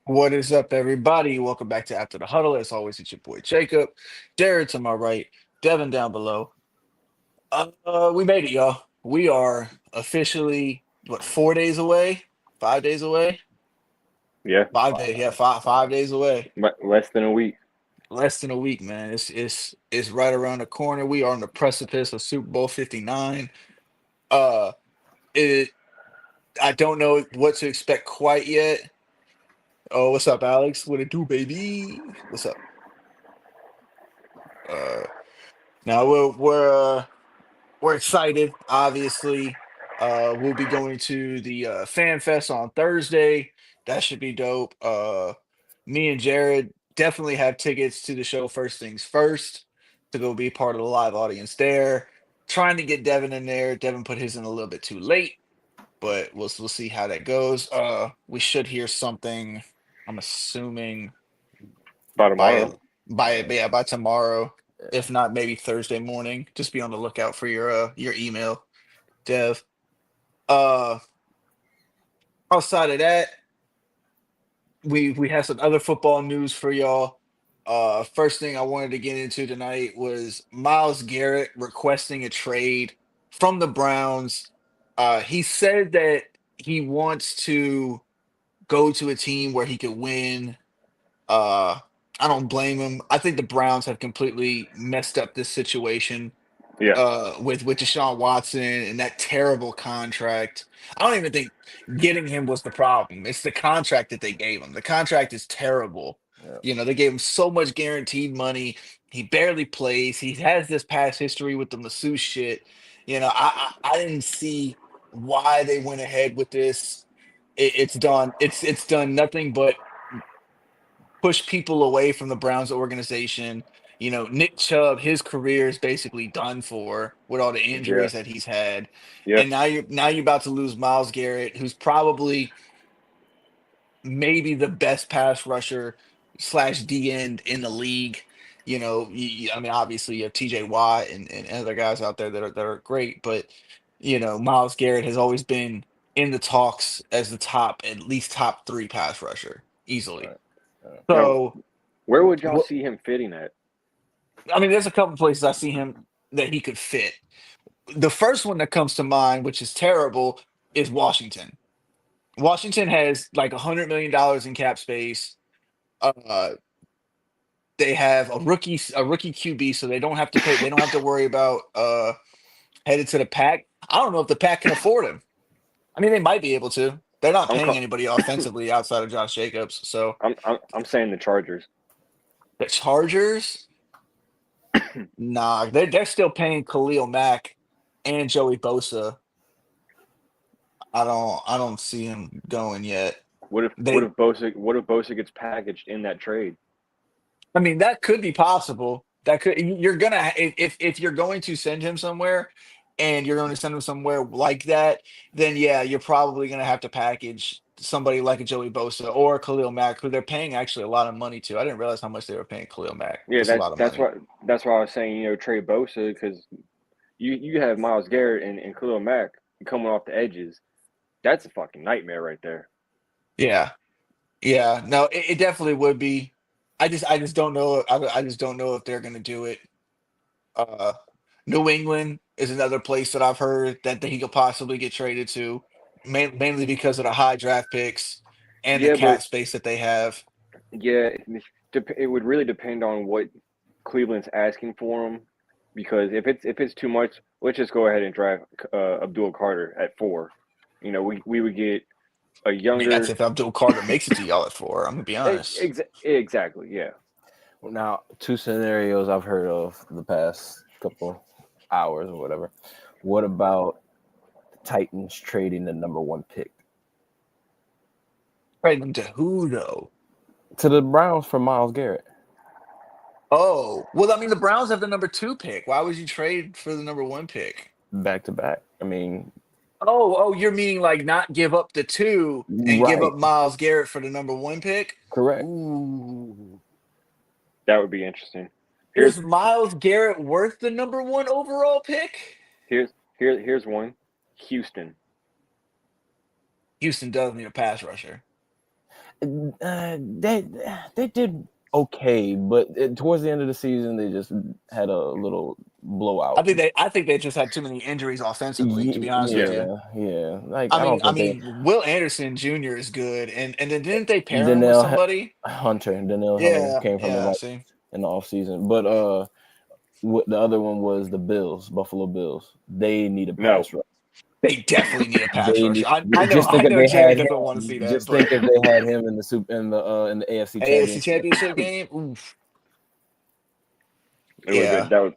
What is up, everybody? Welcome back to After the Huddle. As always, it's your boy Jacob. Jared to my right, Devin down below. We made it, y'all. We are officially, what, 4 days away? 5 days away? Yeah, 5 days, yeah, five days away. but less than a week. Less than a week, man. It's right around the corner. We are on the precipice of Super Bowl 59. Uh it I don't know what to expect quite yet. Oh, what's up, Alex? What it do, baby? What's up? Uh now we're excited, obviously. We'll be going to the Fan Fest on Thursday. That should be dope. Me and Jared definitely have tickets to the show first things first to go be part of the live audience there. Trying to get Devin in there. Devin put his in a little bit too late, but we'll see how that goes. We should hear something, I'm assuming By by tomorrow. yeah, by tomorrow. Yeah. If not, maybe Thursday morning. Just be on the lookout for your email, Dev. Uh, Outside of that, we have some other football news for y'all. First thing I wanted to get into tonight was Miles Garrett requesting a trade from the Browns. He said that he wants to go to a team where he could win. Uh, I don't blame him. I think the Browns have completely messed up this situation Yeah, with Deshaun Watson and that terrible contract. I don't even think getting him was the problem. It's the contract that they gave him. The contract is terrible. Yeah. They gave him so much guaranteed money. He barely plays. He has this past history with the masseuse shit. I didn't see why they went ahead with this. It's done. It's done nothing but push people away from the Browns organization. Nick Chubb, his career is basically done for with all the yeah, injuries that he's had. yeah. And now you're about to lose Miles Garrett, who's probably maybe the best pass rusher slash D end in the league. I mean, obviously you have TJ Watt and other guys out there that are great, but Miles Garrett has always been in the talks as the top, at least top three pass rusher easily. Right. Yeah. Now, So where would y'all what see him fitting at? I mean, there's a couple places I see him that he could fit. The first one that comes to mind, which is terrible, is Washington. Washington has like $100 million in cap space. Uh, they have a rookie QB, so they don't have to pay. They don't have to worry about headed to the pack. I don't know if the pack can afford him. I mean, they might be able to. They're not I'm paying co- anybody offensively outside of Josh Jacobs. So I'm saying the Chargers. the Chargers, nah, they're still paying Khalil Mack and Joey Bosa. I don't see him going yet. What if what They if Bosa gets packaged in that trade? I mean that could be possible. That could you're gonna if you're going to send him somewhere and you're going to send him somewhere like that, then yeah, you're probably gonna have to package somebody like a Joey Bosa or Khalil Mack, who they're paying actually a lot of money to. I didn't realize how much they were paying Khalil Mack. Yeah, That's a that's lot of that's money. what that's why I was saying. Trade Bosa because you have Miles Garrett and Khalil Mack coming off the edges. That's a fucking nightmare right there. Yeah. Yeah. No, it definitely would be. I just don't know. I just don't know if they're gonna do it. Uh, New England is another place that I've heard that he could possibly get traded to, mainly because of the high draft picks and the Yeah, but cap space that they have. yeah, it would really depend on what Cleveland's asking for him, because if it's too much, let's just go ahead and draft Abdul Carter at 4. We would get a I mean, that's younger. if Abdul Carter makes it to y'all at four. I'm gonna be honest. Exactly, yeah. Well, now, two scenarios I've heard of the past couple hours or whatever. What about the Titans trading the number one pick Trade them to who though? to the Browns for Miles Garrett Oh, well, I mean, the Browns have the number two pick. Why would you trade for the number one pick? back to back? I mean, Oh, you're meaning like not give up the two and give up right, Miles Garrett for the number one pick? correct. Ooh. That would be interesting. Here's Is Miles Garrett worth the number one overall pick? here's one. Houston. Houston does need a pass rusher. They did okay, but towards the end of the season, they just had a little blowout. I think they just had too many injuries offensively, to be honest with you. Yeah. Like I I mean, don't think they Will Anderson Jr. is good, and then didn't they pair him with Danielle somebody? Danielle Hunter Yeah, came from the yeah. Vikings See, in the offseason. But the other one was the Bills, Buffalo Bills. They need a No, pass rush. they definitely need a pass They rusher. need just I think if know they Jamie had doesn't want to see him. that, Just but think if they had him in the AFC AFC Championship. Championship game, oof. it would have Yeah. been that was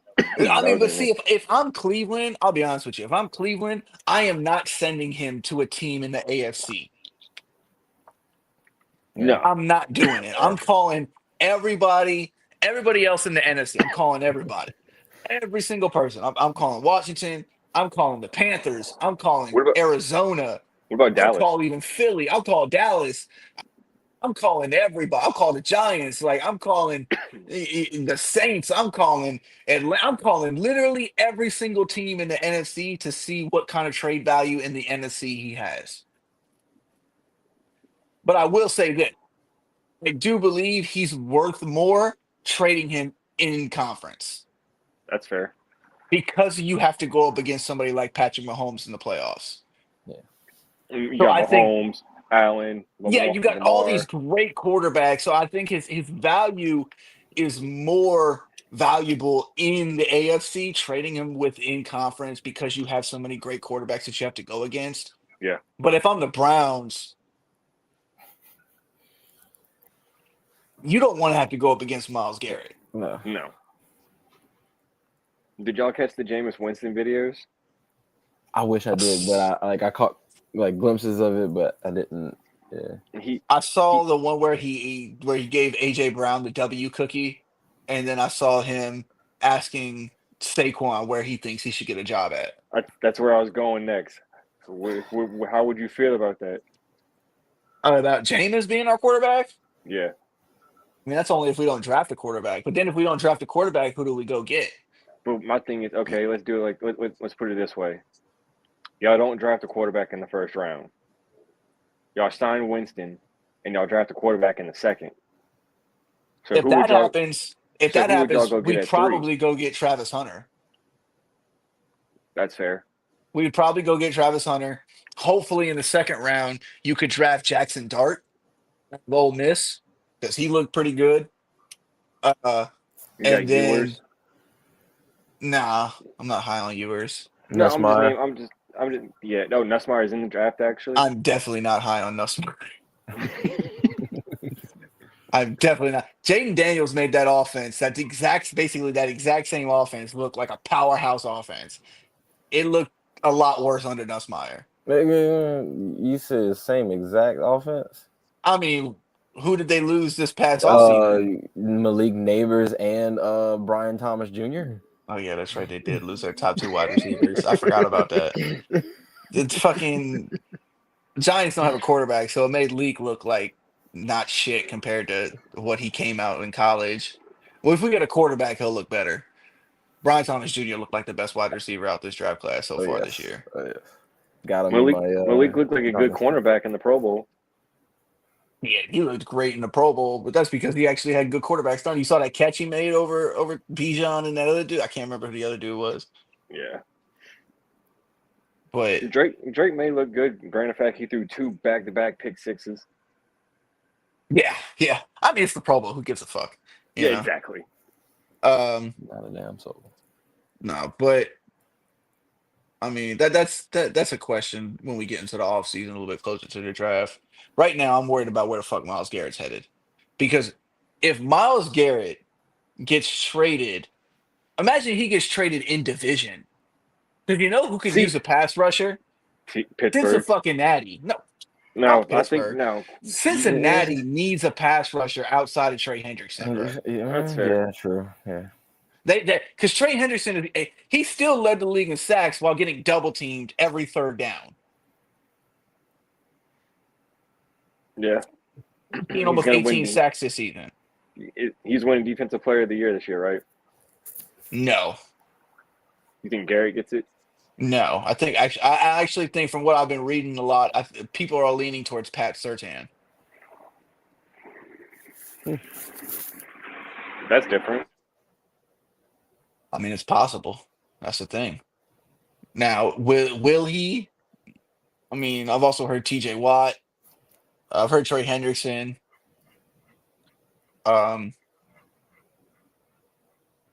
I that mean, would but have been see, if I'm Cleveland, I'll be honest with you. If I'm Cleveland, I am not sending him to a team in the AFC. Yeah. no. I'm not doing it. I'm calling everybody else in the NFC. I'm calling everybody, every single person. I'm calling Washington. I'm calling the Panthers. I'm calling What about Arizona. I'll Dallas? call even Philly. I'll call Dallas. I'm calling everybody. I'll call the Giants. Like I'm calling the Saints. I'm calling Atlanta. I'm calling literally every single team in the NFC to see what kind of trade value in the NFC he has. But I will say this: I do believe he's worth more trading him in conference That's fair. because you have to go up against somebody like Patrick Mahomes in the playoffs. Yeah. You So got I think, Mahomes, Allen, yeah, you got all these Lamar. great quarterbacks. So I think his value is more valuable in the AFC, trading him within conference because you have so many great quarterbacks that you have to go against. Yeah. But if I'm the Browns, you don't want to have to go up against Myles Garrett. No. No. Did y'all catch the Jameis Winston videos? I wish I did, but I caught like glimpses of it, but I didn't. Yeah. He I saw he. the one where he gave AJ Brown the W cookie, and then I saw him asking Saquon where he thinks he should get a job at. That's where I was going next. How would you feel about that? About Jameis being our quarterback? Yeah. I mean, that's only if we don't draft a quarterback. But then if we don't draft a quarterback, who do we go get? But my thing is, okay, let's do it like let's put it this way. Y'all don't draft a quarterback in the first round. Y'all sign Winston, and y'all draft a quarterback in the second. So If who would that y'all? happens, So who would y'all go get we'd at 3? probably go get Travis Hunter. That's fair. We'd probably go get Travis Hunter. Hopefully, in the second round, you could draft Jackson Dart of Ole Miss because he looked pretty good. Uh, You got and then, Ewers. nah, I'm not high on Ewers. No, I'm just Nussmeier. name. I'm just. Yeah. No, Nussmeier is in the draft actually. I'm definitely not high on Nussmeier. I'm definitely not. Jaden Daniels made that offense. Basically that exact same offense look like a powerhouse offense. It looked a lot worse under Nussmeier. You said same exact offense. I mean, who did they lose this past offseason? Malik Neighbors and Brian Thomas Jr. Oh yeah, that's right. They did lose their top 2 wide receivers. I forgot about that. It's fucking Giants don't have a quarterback, so it made Leak look like not shit compared to what he came out in college. Well, if we get a quarterback, he'll look better. Brian Thomas Jr. looked like the best wide receiver out this draft class so Oh far this yes, year. oh yes. Got him in Malik my Malik looked like a good Dynasty. cornerback in the Pro Bowl. Yeah, he looked great in the Pro Bowl, but that's because he actually had good quarterbacks done. You saw that catch he made over Bijan and that other dude. I can't remember who the other dude was, Yeah. but Drake may look good. Granted, fact he threw 2 back-to-back pick sixes. yeah. I mean, it's the Pro Bowl. Who gives a fuck? You Yeah, know? exactly. Not a damn soul. No, but I mean that's a question when we get into the offseason a little bit closer to the draft. Right now, I'm worried about where the fuck Myles Garrett's headed. Because if Myles Garrett gets traded, imagine he gets traded in division. Because you know who could use See, a pass rusher? Pittsburgh. Cincinnati. No, No, not I think Pittsburgh. no. Cincinnati needs a pass rusher outside of Trey Hendrickson, bro. That's fair. Yeah, true. Yeah. Because Trey Henderson, he still led the league in sacks while getting double teamed every third down. Yeah. He had He's almost gonna 18 win. sacks this season. He's winning Defensive Player of the Year this year, right? No, You think Garrett gets it? no. I actually think from what I've been reading a lot, people are leaning towards Pat Surtain. That's different. I mean, it's possible. That's the thing. Now, will he? I mean, I've also heard T.J. Watt. I've heard Trey Hendrickson. Um,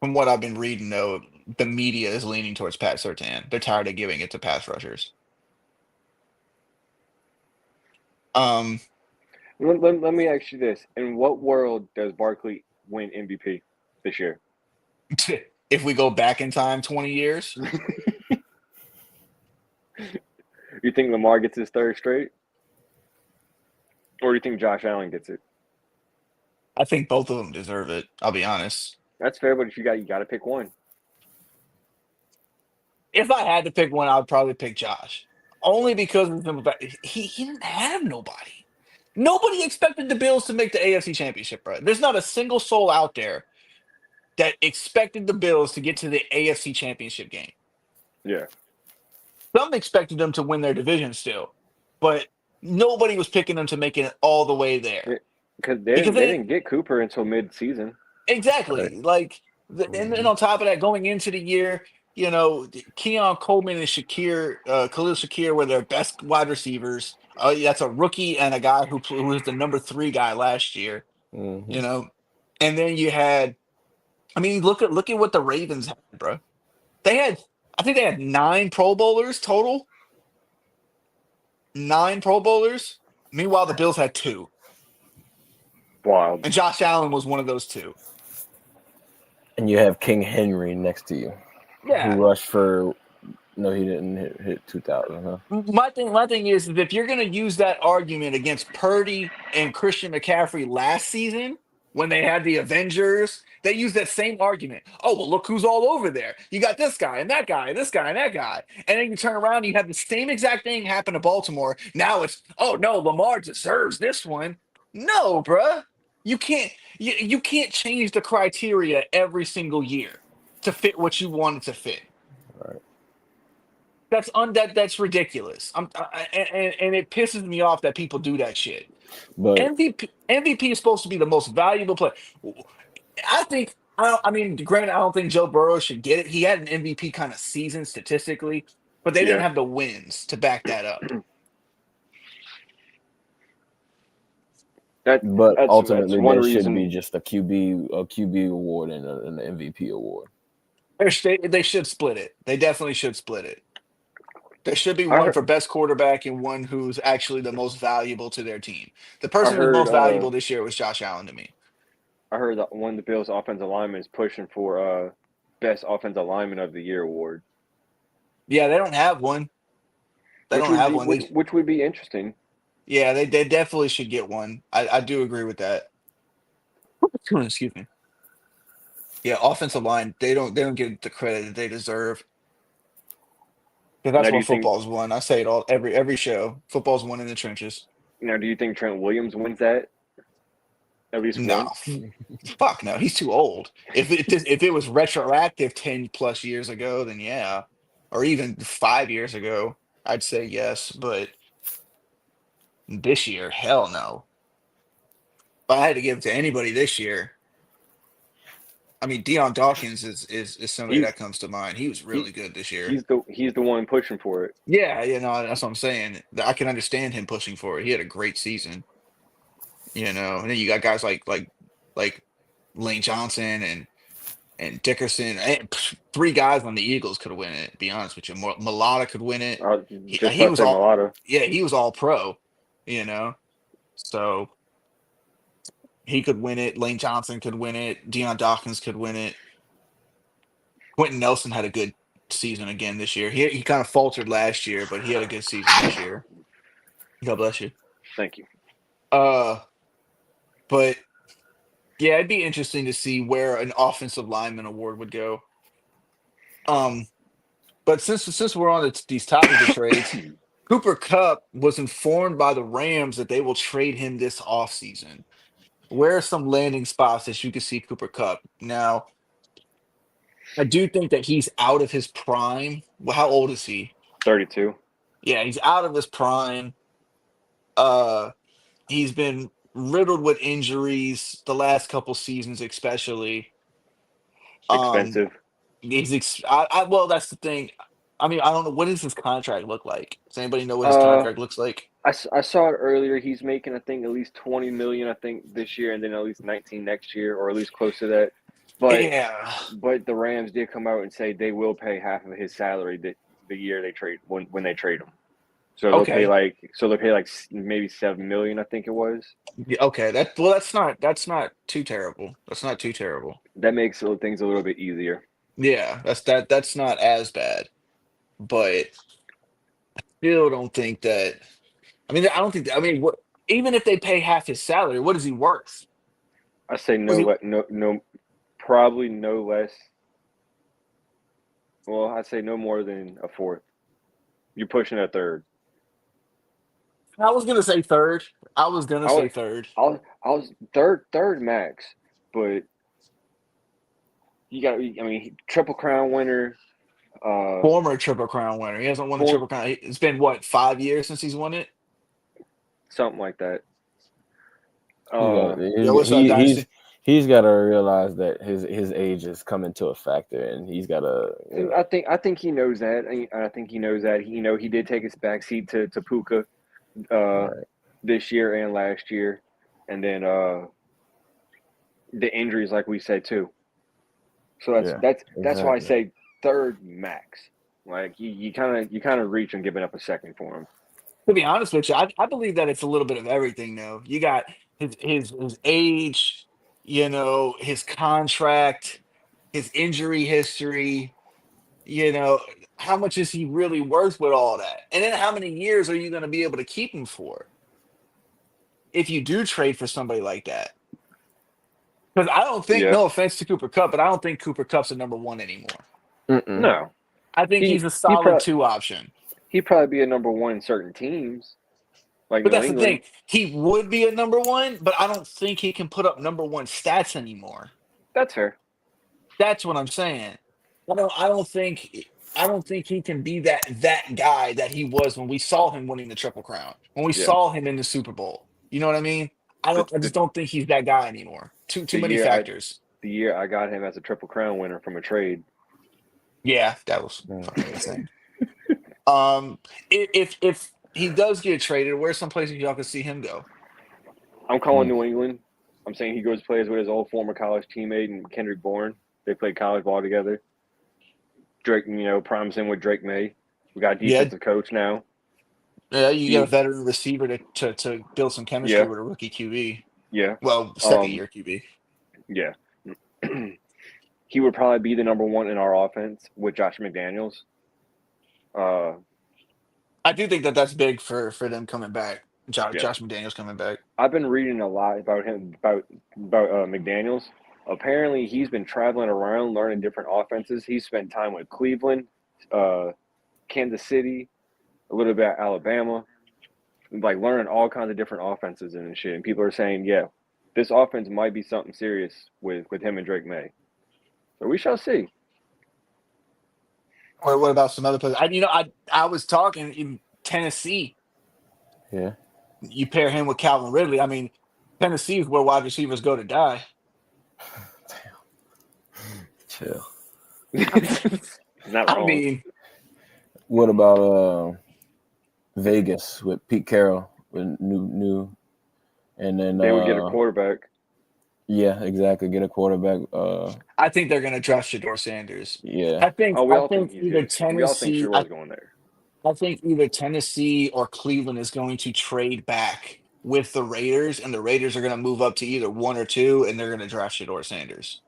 from what I've been reading, though, the media is leaning towards Pat Surtain. They're tired of giving it to pass rushers. Um, Let me ask you this: in what world does Barkley win MVP this year? if we go back in time 20 years, You think Lamar gets his third straight, or do you think Josh Allen gets it? I think both of them deserve it. I'll be honest. That's fair, but if you got to pick one. If I had to pick one, I would probably pick Josh. Only because of the fact he didn't have nobody. Nobody expected the Bills to make the AFC Championship, bro. There's not a single soul out there that expected the Bills to get to the AFC Championship game. Yeah, Some expected them to win their division still, but nobody was picking them to make it all the way there. because Because they didn't get Cooper until mid-season. exactly, like, and then on top of that, going into the year, Keon Coleman and Khalil Shakir were their best wide receivers. That's a rookie and a guy who was the number 3 guy last year. Mhm. And then you had, I mean, look at what the Ravens had, bro. I think they had 9 Pro Bowlers total. 9 Pro Bowlers. Meanwhile, the Bills had 2, Wild. and Josh Allen was one of those 2. And you have King Henry next to you, Yeah. who rushed for. No, he didn't hit 2,000, huh? My thing is if you're going to use that argument against Purdy and Christian McCaffrey last season when they had the Avengers, they used that same argument. Oh, well, look who's all over there. You got this guy and that guy and this guy and that guy. And then you turn around and you have the same exact thing happen to Baltimore. Now it's, oh, no, Lamar deserves this one. No, bruh. You can't change the criteria every single year to fit what you want it to fit. Right. That's ridiculous. And it pisses me off that people do that shit. But MVP is supposed to be the most valuable player. I think. I mean, granted, I don't think Joe Burrow should get it. He had an MVP kind of season statistically, but they didn't Yeah. have the wins to back that up. but That's ultimately, one there should reason. be just a QB award and an MVP award. They should split it. They definitely should split it. There should be I one heard, for best quarterback and one who's actually the most valuable to their team. The I person who's heard most valuable this year was Josh Allen to me. that one of the Bills' offensive linemen is pushing for best offensive lineman of the year award, Yeah, they don't have one. They don't have one. which would be interesting. Yeah, they definitely should get one. I do agree with that. Excuse me. Yeah, offensive line, they don't get the credit that they deserve. Because that's Now, do what you think football's won. I say it all every show. Football's won in the trenches. do you think Trent Williams wins that? At least No, one. fuck no. He's too old. If it was retroactive 10 plus years ago, then yeah, or even 5 years ago, I'd say yes. But this year, hell no. If I had to give it to anybody this year, I mean, Deion Dawkins is somebody He that comes to mind. He was really good this year. he's the one pushing for it. Yeah, that's what I'm saying. I can understand him pushing for it. He had a great season, and then you got guys like Lane Johnson and Dickerson. 3 guys on the Eagles could win it. To be honest with you, Mulata could win it. I was He, just he about to was say all Mulatto. yeah, he was all pro. So he could win it. Lane Johnson could win it. Deion Dawkins could win it. Quentin Nelson had a good season again this year. He kind of faltered last year, but he had a good season this year. God bless you. Thank you. But yeah, it'd be interesting to see where an offensive lineman award would go. But since we're on these topics of trades, Cooper Kupp was informed by the Rams that they will trade him this offseason. Where are some landing spots that you can see Cooper Kupp? Now, I do think that he's out of his prime. Well, how old is he? 32. Yeah, he's out of his prime. He's been riddled with injuries the last couple seasons, especially. Um, Expensive. well, that's the thing. I mean, I don't know, what does his contract look like? Does anybody know what his Uh, contract looks like? I saw it earlier. He's making, I think, at least 20 million. I think this year, and then at least 19 next year, or at least close to that. But Yeah. the Rams did come out and say they will pay half of his salary the year they trade when they trade him. So Okay. they'll pay like maybe 7 million. I think it was. Yeah, okay. That's not too terrible. That's not too terrible. That makes things a little bit easier. Yeah, that's not as bad. But still don't think that. I mean, I don't think that. I mean, what? Even if they pay half his salary, what is he worth? I say Was he? no, probably no less. Well, I say no more than a fourth. You're pushing a third. I was gonna say third. I was gonna I say was, third. I was third max, but you got. I mean, Triple Crown winner. Former Triple Crown winner. He hasn't won the For Triple Crown. It's been what, 5 years since he's won it? something like that. He got, Yo, what's up, Dynasty? he's got to realize that his age is coming to a factor, and he's got to. I think he knows that. I think he knows that. He did take his backseat to Puka Right. this year and last year, and then the injuries, like we said too. So that's why I Exactly. say third max. Like you kind of reach and giving up a second for him. To be honest with you, I believe that it's a little bit of everything though. You got his age, his contract, his injury history, how much is he really worth with all that? And then how many years are you going to be able to keep him for if you do trade for somebody like that? Because I don't think, Yeah. no offense to Cooper Kupp, but I don't think Cooper Kupp's a number one anymore. No, I think he's a solid probably, two option. he'd probably be a number one in certain teams, like But New that's the England. thing. He would be a number one, but I don't think he can put up number one stats anymore. That's fair. That's what I'm saying. I don't think he can be that guy that he was when we saw him winning the Triple Crown, when we Yeah. saw him in the Super Bowl. You know what I mean? I just don't think he's that guy anymore. Too many factors. The year I got him as a Triple Crown winner from a trade. Yeah, that was fucking insane. If he does get traded, where's some places y'all can see him go? I'm calling New England. I'm saying he goes plays with his old former college teammate and Kendrick Bourne. They played college ball together. Drake, promising with Drake May. We got a defensive coach now. Yeah, you got a veteran receiver to build some chemistry with a rookie QB. Yeah. Well, second year QB. Yeah. He would probably be the number one in our offense with Josh McDaniels. I do think that's big for them coming back. Josh McDaniels coming back. I've been reading a lot about him, about McDaniels. Apparently, he's been traveling around learning different offenses. He's spent time with Cleveland, Kansas City, a little bit at Alabama, like learning all kinds of different offenses and shit. And people are saying, yeah, this offense might be something serious with him and Drake May. So we shall see. Or what about some other players? I was talking in Tennessee. Yeah. You pair him with Calvin Ridley. I mean, Tennessee is where wide receivers go to die. Chill. Not wrong. I mean, what about Vegas with Pete Carroll with new, and then they would get a quarterback. Yeah, exactly. Get a quarterback. I think they're going to draft Shador Sanders. Yeah. I think. We I all think think either he's good. We all think Tennessee. Shador's going there. I think either Tennessee or Cleveland is going to trade back with the Raiders, and the Raiders are going to move up to either 1 or 2, and they're going to draft Shador Sanders.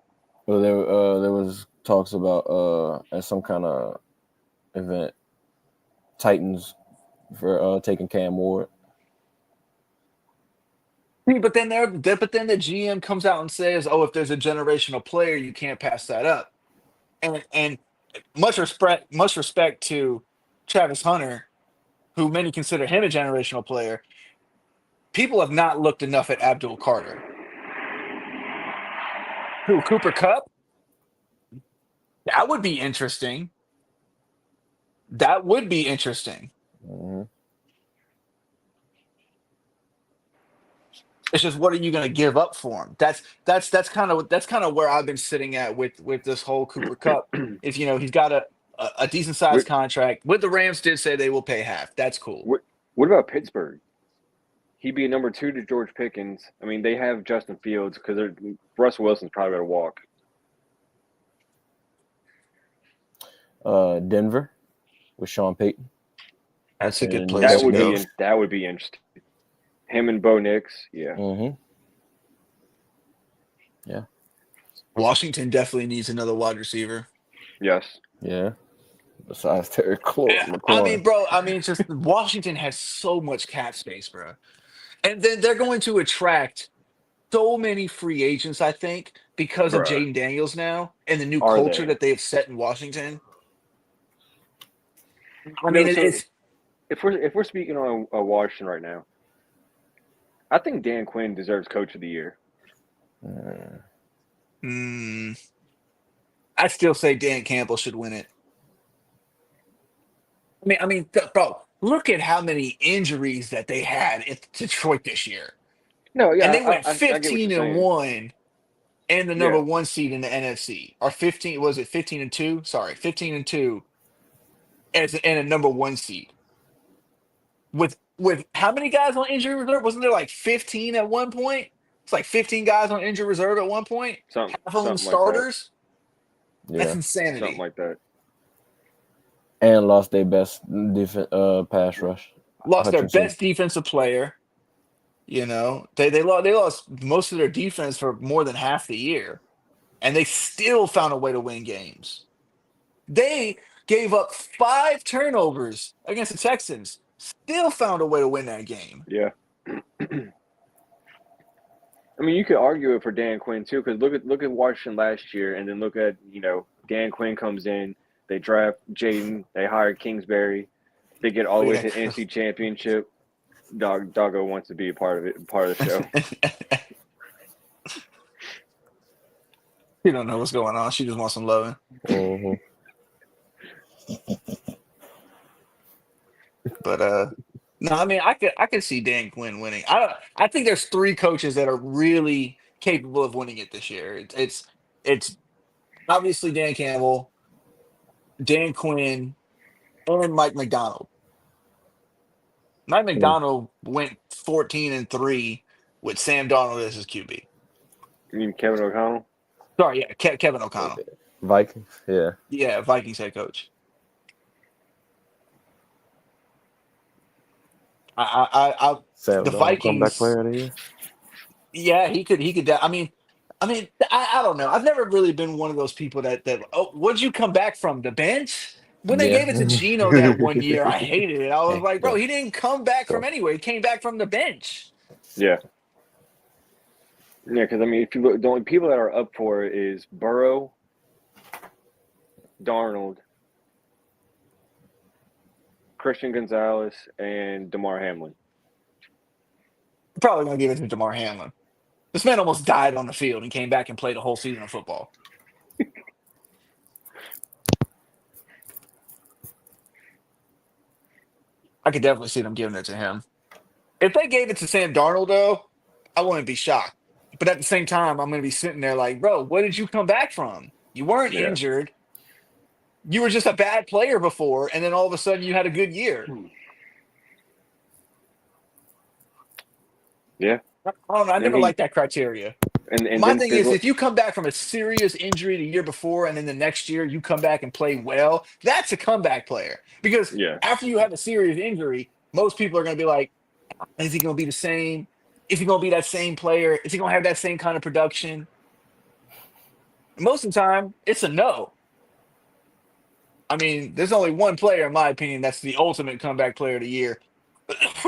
Well, there was talks about at some kind of event, Titans for taking Cam Ward. But then the GM comes out and says, "Oh, if there's a generational player, you can't pass that up." And much respect to Travis Hunter, who many consider him a generational player. People have not looked enough at Abdul Carter. Who, Cooper Kupp? That would be interesting. Mm-hmm. It's just what are you going to give up for him? That's kind of where I've been sitting at with this whole Cooper Cup. Is he's got a decent sized What, contract. What the Rams did say they will pay half. That's cool. what about Pittsburgh? He'd be a number 2 to George Pickens. I mean, they have Justin Fields because Russ Wilson's probably going to walk. Denver with Sean Payton. That's a good And place That to would go. be that would be interesting. Him and Bo Nix, yeah. Mm-hmm. Yeah. Washington definitely needs another wide receiver. Yes. Yeah. Besides Terry McLaurin. I mean, bro. I mean, it's just Washington has so much cap space, bro, and then they're going to attract so many free agents. I think because of Bruh. Jaden Daniels now and the new Are culture they? that they have set in Washington. I You mean, know, so it's if we're speaking on Washington right now, I think Dan Quinn deserves Coach of the Year. I still say Dan Campbell should win it. Bro, look at how many injuries that they had at Detroit this year, No, yeah, and they went I get what you're saying. 15-1 and the number Yeah. 1 seed in the NFC, or 15. Was it 15-2? Sorry, 15-2 as and a number 1 seed. With how many guys on injury reserve? Wasn't there like 15 at one point? It's like 15 guys on injury reserve at one point. Something Half of them like that. starters. That's Yeah. insanity. Something like that. And lost their best pass rush. Lost their Hutchinson. best defensive player. They lost most of their defense for more than half the year, and they still found a way to win games. They gave up 5 turnovers against the Texans, still found a way to win that game. Yeah. I mean, you could argue it for Dan Quinn too, because look at Washington last year, and then look at Dan Quinn comes in, they draft Jaden, they hire Kingsbury, they get all the way to the NFC Championship. Doggo wants to be a part of the show. You don't know what's going on. She just wants some loving. Mm-hmm. But no, I mean, I could see Dan Quinn winning. I think there's 3 coaches that are really capable of winning it this year. It's obviously Dan Campbell, Dan Quinn, and Mike McDonald. Mike McDonald went 14-3 with Sam Darnold as his QB. You mean Kevin O'Connell? Sorry, yeah, Kevin O'Connell. Vikings, yeah. Yeah, Vikings head coach. Sam The Darnold, Vikings comeback player of the year. Yeah, he could. I mean, I don't know. I've never really been one of those people that what'd you come back from the bench? When they gave it to Geno that one year, I hated it. I was like, bro, he didn't come back from anywhere. He came back from the bench. Yeah. Yeah, because I mean, if you look, the only people that are up for it is Burrow, Darnold, Christian Gonzalez, and DeMar Hamlin. Probably gonna give it to DeMar Hamlin. This man almost died on the field and came back and played a whole season of football. I could definitely see them giving it to him. If they gave it to Sam Darnold, though, I wouldn't be shocked. But at the same time, I'm going to be sitting there like, bro, what did you come back from? You weren't injured. You were just a bad player before, and then all of a sudden you had a good year. Yeah. I don't know. I never liked that criteria. And my thing is, if you come back from a serious injury the year before and then the next year you come back and play well, that's a comeback player. Because after you have a serious injury, most people are going to be like, is he going to be the same? Is he going to be that same player? Is he going to have that same kind of production? Most of the time, it's a no. I mean, there's only one player, in my opinion, that's the ultimate comeback player of the year.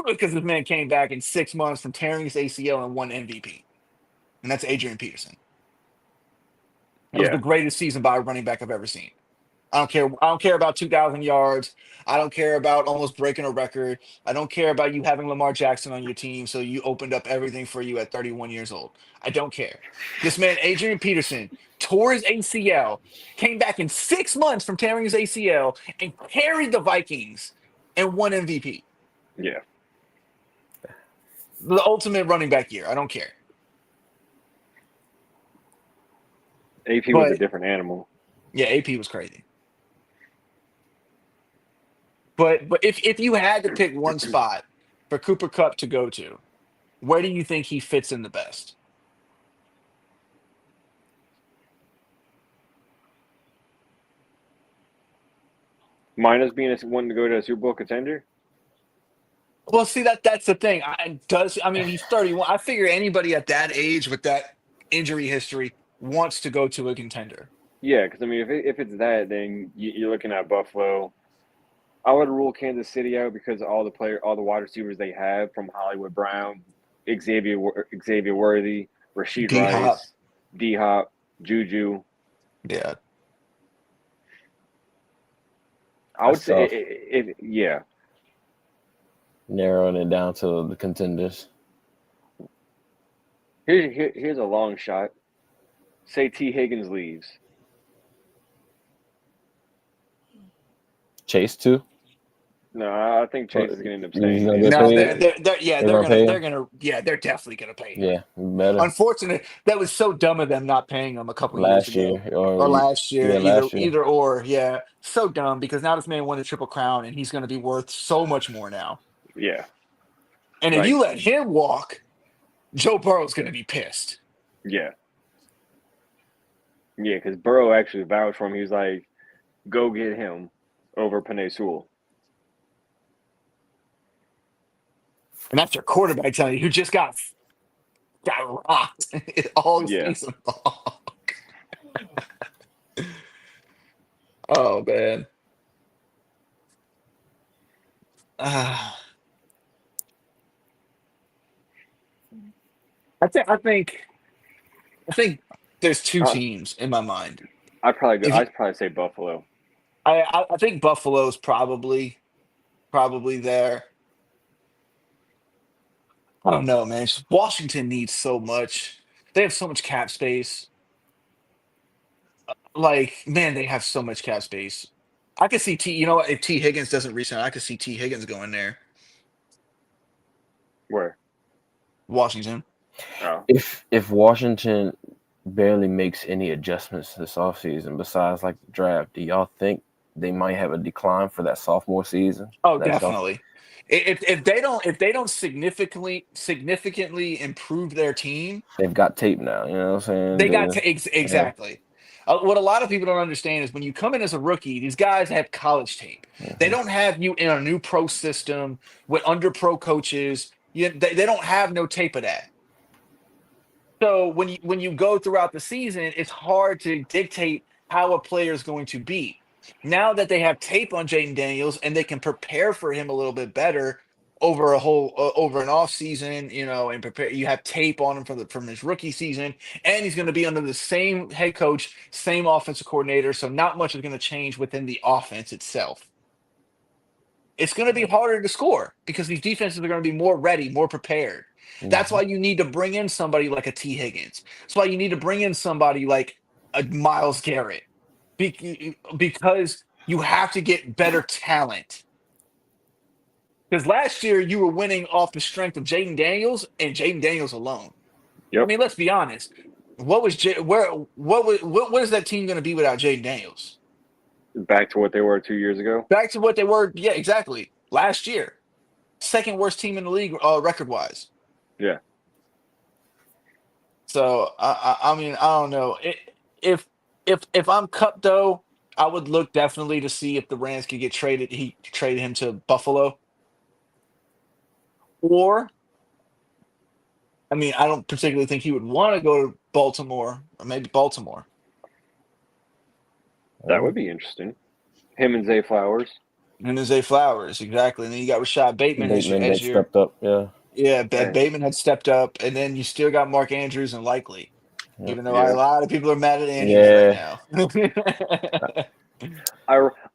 Because this man came back in 6 months from tearing his ACL and won MVP. And that's Adrian Peterson. That was the greatest season by a running back I've ever seen. I don't care about 2,000 yards. I don't care about almost breaking a record. I don't care about you having Lamar Jackson on your team, so you opened up everything for you at 31 years old. I don't care. This man, Adrian Peterson, tore his ACL, came back in 6 months from tearing his ACL, and carried the Vikings and won MVP. Yeah. The ultimate running back year. I don't care. AP was a But different animal. yeah, AP was crazy. But if you had to pick one spot for Cooper Cup to go to, where do you think he fits in the best? Minus being one to go to a Super Bowl contender. Well, see that's the thing. I mean he's 31. I figure anybody at that age with that injury history wants to go to a contender. Yeah, because I mean, if it's that, then you're looking at Buffalo. I would rule Kansas City out because of all the wide receivers they have from Hollywood Brown, Xavier Worthy, Rasheed D Hop. Rice, D Hop, Juju. Yeah. I would That's say, tough. yeah. Narrowing it down to the contenders. Here's a long shot. Say T. Higgins leaves. Chase too. No, I think Chase is going to end up staying He's gonna there. get No, paid. they're definitely gonna pay him. Yeah, better. Unfortunately, that was so dumb of them not paying him a couple years Last ago year or last year, yeah, last year. either or. Yeah, so dumb because now this man won the Triple Crown and he's going to be worth so much more now. Yeah, And if like you let him walk, Joe Burrow's going to be pissed. yeah, because Burrow actually vouched for him. He was like, "Go get him over Penei Sewell." And that's your quarterback telling you who just got rocked all Yeah, season long. Oh man. Uh, I think there's two I, teams in my mind. If you, I'd probably say Buffalo. I think Buffalo's probably there. I don't know, man. Washington needs so much. They have so much cap space. Like, man, they have so much cap space. I could see T. You know what? If T Higgins doesn't resign, I could see T Higgins going there. Where? Washington. Oh, If Washington barely makes any adjustments this offseason besides like the draft, do y'all think they might have a decline for that sophomore season? Oh, That soft definitely. If they don't significantly improve their team, they've got tape now, you know what I'm saying? they got The to yeah. exactly. What a lot of people don't understand is when you come in as a rookie, these guys have college tape. They Mhm. don't have you in a new pro system with under pro coaches. They don't have no tape of that. So when you go throughout the season, it's hard to dictate how a player is going to be. Now that they have tape on Jaden Daniels and they can prepare for him a little bit better over an off season, and prepare. You have tape on him from his rookie season, and he's going to be under the same head coach, same offensive coordinator. So not much is going to change within the offense itself. It's going to be harder to score because these defenses are going to be more ready, more prepared. That's why Mhm. you need to bring in somebody like a T. Higgins. That's why you need to bring in somebody like a Miles Garrett because you have to get better talent. Because last year you were winning off the strength of Jaden Daniels and Jaden Daniels alone. I yep. mean, let's be honest. What was J- where what is that team going to be without Jaden Daniels? Back to what they were 2 years ago. Back to what they were, yeah, exactly. Last year, second worst team in the league record wise. Yeah. So I mean I don't know if if I'm Cup though, I would look definitely to see if the Rams could get traded. He traded him to Buffalo, or I mean I don't particularly think he would want to go to Baltimore or maybe Baltimore. That would be interesting. Him and Zay Flowers. And then Zay Flowers, exactly. And then you got Rashad Bateman Bateman that as your stepped up, yeah. yeah. Hey, Bateman had stepped up, and then you still got Mark Andrews and Likely. Yep. Even though a yeah. lot of people are mad at Andrews right Yeah. now.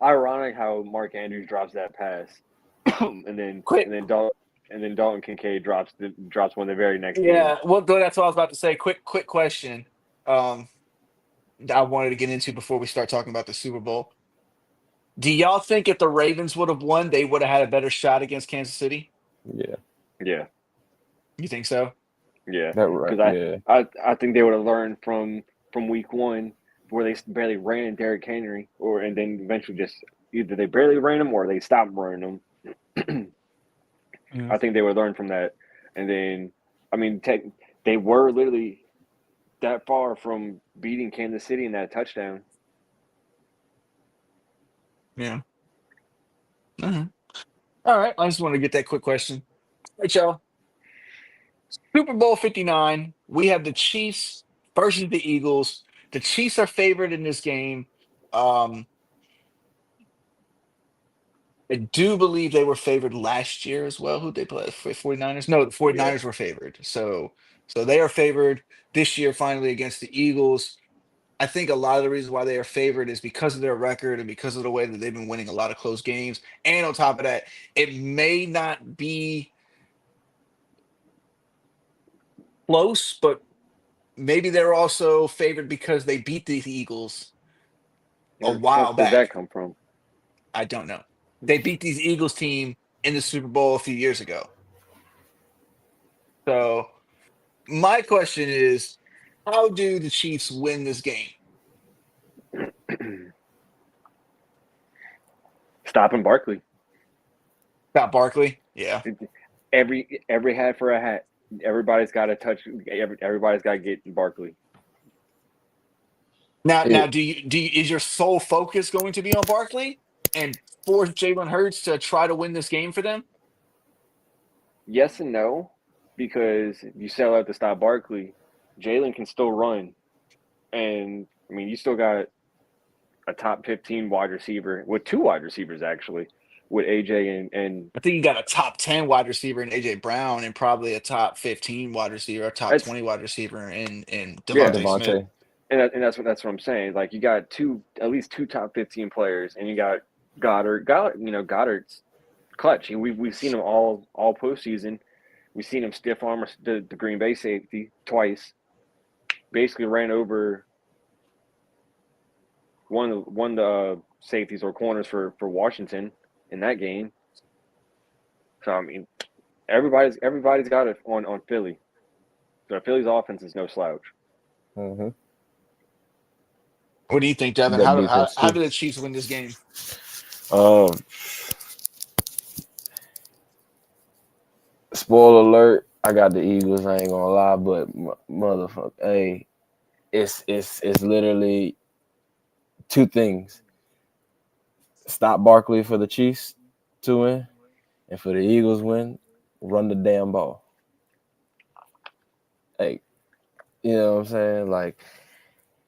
Ironic how Mark Andrews drops that pass, and then Quick, and then Dalton Kincaid drops one the very next game. yeah. Well, that's what I was about to say. Quick question. Um, I wanted to get into before we start talking about the Super Bowl. Do y'all think if the Ravens would have won, they would have had a better shot against Kansas City? Yeah. Yeah. You think so? Yeah, That right? because Yeah. I think they would have learned from week one where they barely ran Derrick Henry, and then eventually just either they barely ran him or they stopped running him. Yeah. I think they would learn from that, and then I mean, they were literally that far from beating Kansas City in that touchdown. Yeah. All right. I just want to get that quick question. All right, y'all. Super Bowl 59. We have the Chiefs versus the Eagles. The Chiefs are favored in this game. Um, I do believe they were favored last year as well. Who they play? 49ers? No, the Yeah, 49ers were favored. So they are favored this year finally against the Eagles. I think a lot of the reasons why they are favored is because of their record and because of the way that they've been winning a lot of close games. And on top of that, it may not be close, but maybe they're also favored because they beat the Eagles a where the while fuck does back. that come from? I don't know. They beat these Eagles team in the Super Bowl a few years ago. So my question is, how do the Chiefs win this game? Stopping Barkley. Got Barkley? Yeah. Every hat for a hat. Everybody's got to touch. Everybody's got to get Barkley. Now, is your sole focus going to be on Barkley and force Jalen Hurts to try to win this game for them? Yes and no, because you sell out to stop Barkley, Jalen can still run, and I mean you still got a top 15 wide receiver with two wide receivers actually, with AJ and I think you got a top 10 wide receiver in AJ Brown and probably a top 15 wide receiver, a top that's 20 wide receiver in yeah, Devontae Smith. Devontae. and that's what I'm saying. Like you got at least two top 15 players, and you got Goddard's clutch. And we've seen him all postseason. We've seen him stiff arm the Green Bay safety twice. Basically ran over one of the safeties or corners for Washington in that game. So I mean, everybody's got it on Philly. So Philly's offense is no slouch. Mm-hmm. What do you think, Devin? That defense How too. do the Chiefs win this game? Um, Spoiler alert, I got the Eagles. I ain't gonna lie, but motherfucker, hey, it's literally two things: stop Barkley for the Chiefs to win, and for the Eagles win, run the damn ball. Like, you know what I'm saying? Like,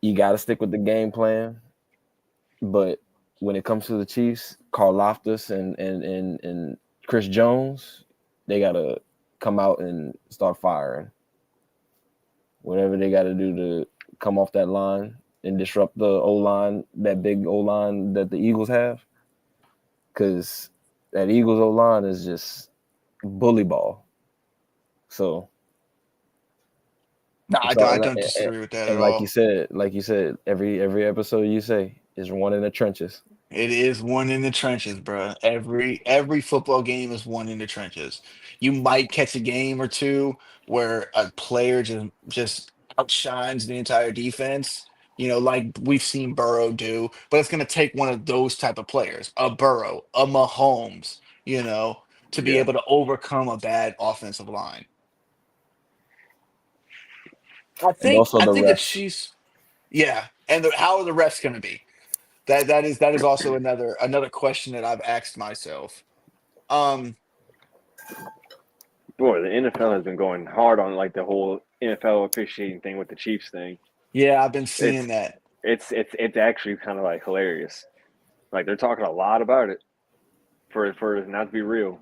you got to stick with the game plan, but when it comes to the Chiefs, Carl Loftus and Chris Jones, they gotta come out and start firing. Whatever they got to do to come off that line and disrupt the O line, that big O line that the Eagles have, because that Eagles O line is just bully ball. So, No, it's I all, don't disagree with that at and all. like you said, every episode you say is one in the trenches. It is one in the trenches, bro. Every football game is one in the trenches. You might catch a game or two where a player just outshines the entire defense, like we've seen Burrow do, but it's going to take one of those type of players, a Burrow, a Mahomes, to be Yeah, able to overcome a bad offensive line. I And think also I the think the refs. Chiefs, yeah, and how are the refs going to be? That is also another question that I've asked myself. Um, boy, the NFL has been going hard on like the whole NFL officiating thing with the Chiefs thing. yeah, I've been It's seeing that. it's actually kind of like hilarious. Like they're talking a lot about it for it not to be real.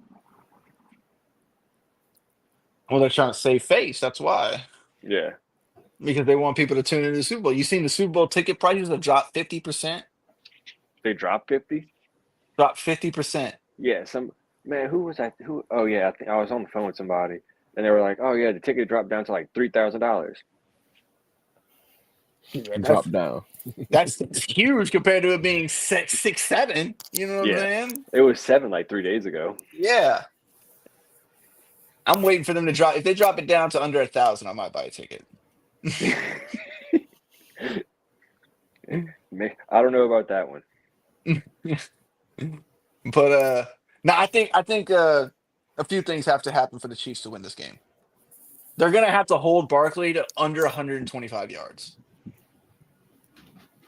Well, they're trying to save face. That's why, Yeah, because they want people to tune into the Super Bowl. You seen the Super Bowl ticket prices have dropped 50%. they dropped 50. Dropped 50%. Yeah, some man who was that? Who? Oh yeah, I think I was on the phone with somebody, and they were like, "Oh yeah, the ticket dropped down to like $3,000." Yeah, Drop down. that's huge compared to it being six, 7. You know what I'm Yeah, saying? it was 7 like 3 days ago. Yeah. I'm waiting for them to drop. If they drop it down to under 1,000, I might buy a ticket. I don't know about that one. But no, I think a few things have to happen for the Chiefs to win this game. They're gonna have to hold Barkley to under 125 yards.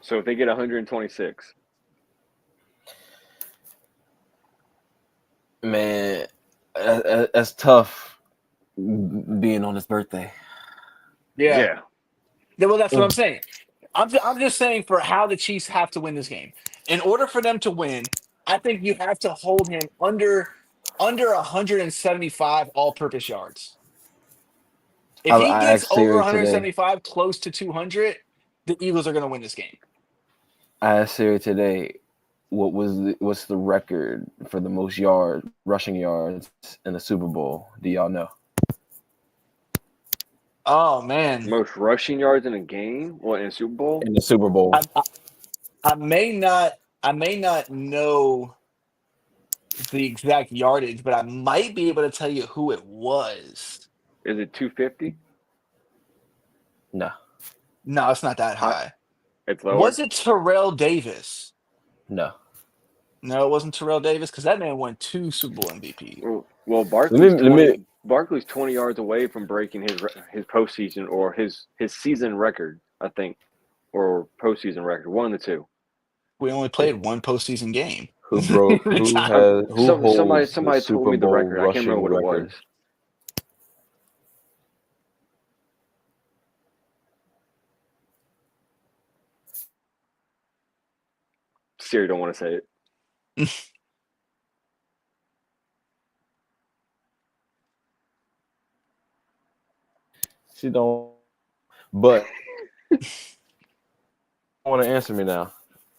So if they get 126, Man, that's tough being on his birthday. Yeah. Well, that's what I'm Oof. saying. I'm just saying for how the Chiefs have to win this game. In order for them to win, I think you have to hold him under 175 all-purpose yards. If he I gets asked over Siri today. 175, close to 200, the Eagles are going to win this game. I asked Siri today, what's the record for the most rushing yards in the Super Bowl? Do y'all know? Oh man, most rushing yards in a game, what, in Super Bowl? In the Super Bowl, I may not know the exact yardage, but I might be able to tell you who it was. Is it 250? no, No, it's not that high. It's lower. Was it Terrell Davis? no. No, it wasn't Terrell Davis because that man won 2 Super Bowl MVPs. Well, Barkley's 20 yards away from breaking his postseason or his season record, I think, or postseason record, one of the two. We only played one postseason game. Who holds Somebody the told me Super the Bowl record. I can't remember what it rushing was. Siri don't want to say it. She don't, but want to answer me now.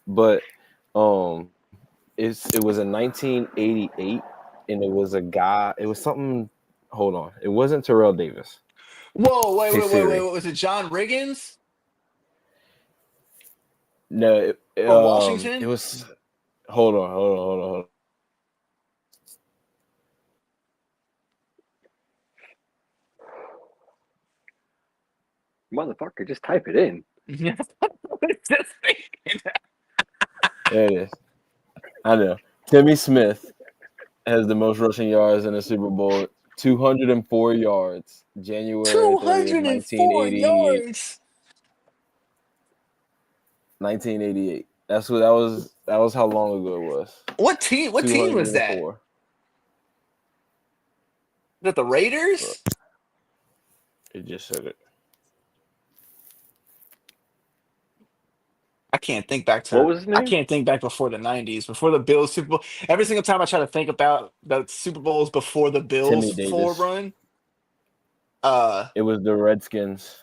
But it was in 1988, and it was a guy. It was something. Hold on, it wasn't Terrell Davis. Whoa, wait. Siri. Was it John Riggins? No, Or Washington? It was. Hold on. Motherfucker, just type it in. There it is. I know. Timmy Smith has the most rushing yards in the Super Bowl. 204 yards. January 30th, 204 yards. 1988. That was how long ago it was. What team was that? Was that the Raiders? It just said it. I can't think back to what was his name? I can't think back before the 90s, before the Bills Super Bowl. Every single time I try to think about the Super Bowls before the Bills full run. It was the Redskins.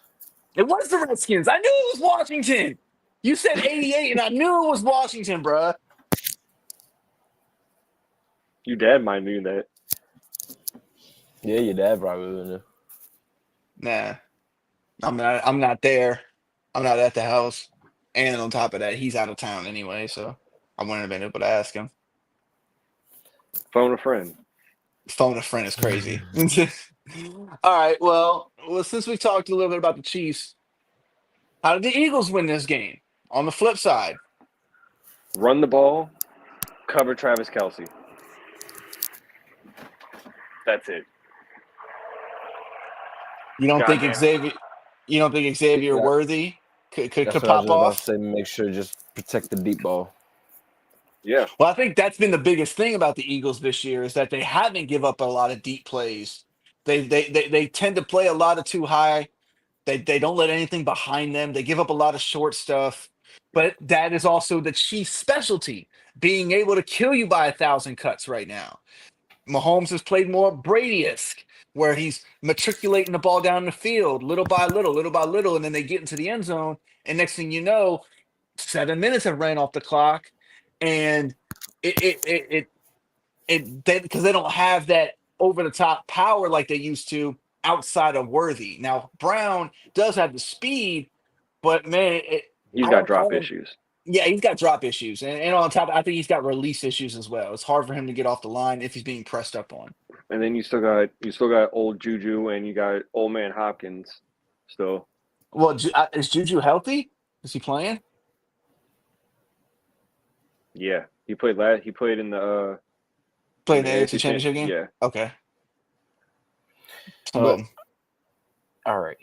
It was the Redskins. I knew it was Washington. You said 88, and I knew it was Washington, bruh. Your dad might knew that. Yeah, your dad probably would know. Nah. I'm not there. I'm not at the house. And on top of that, he's out of town anyway, so I wouldn't have been able to ask him. Phone a friend. Phone a friend is crazy. All right, well, since we talked a little bit about the Chiefs, how did the Eagles win this game? On the flip side, run the ball, cover Travis Kelce. That's it. You don't think Xavier Worthy could pop off? Say make sure just protect the deep ball. Yeah. Well, I think that's been the biggest thing about the Eagles this year is that they haven't give up a lot of deep plays. They tend to play a lot of too high. They don't let anything behind them. They give up a lot of short stuff. But that is also the Chiefs' specialty, being able to kill you by 1,000 cuts right now. Mahomes has played more Brady-esque, where he's matriculating the ball down the field little by little, and then they get into the end zone, and next thing you know, 7 minutes have ran off the clock, and because they don't have that over-the-top power like they used to outside of Worthy. Now, Brown does have the speed, but man, he's got drop issues. Yeah, he's got drop issues, and on top, I think he's got release issues as well. It's hard for him to get off the line if he's being pressed up on. And then you still got old Juju and you got old man Hopkins still. Well, is Juju healthy? Is he playing? Yeah, he played in the Playing the AFC Championship game? Yeah. Okay. So, Good. all right,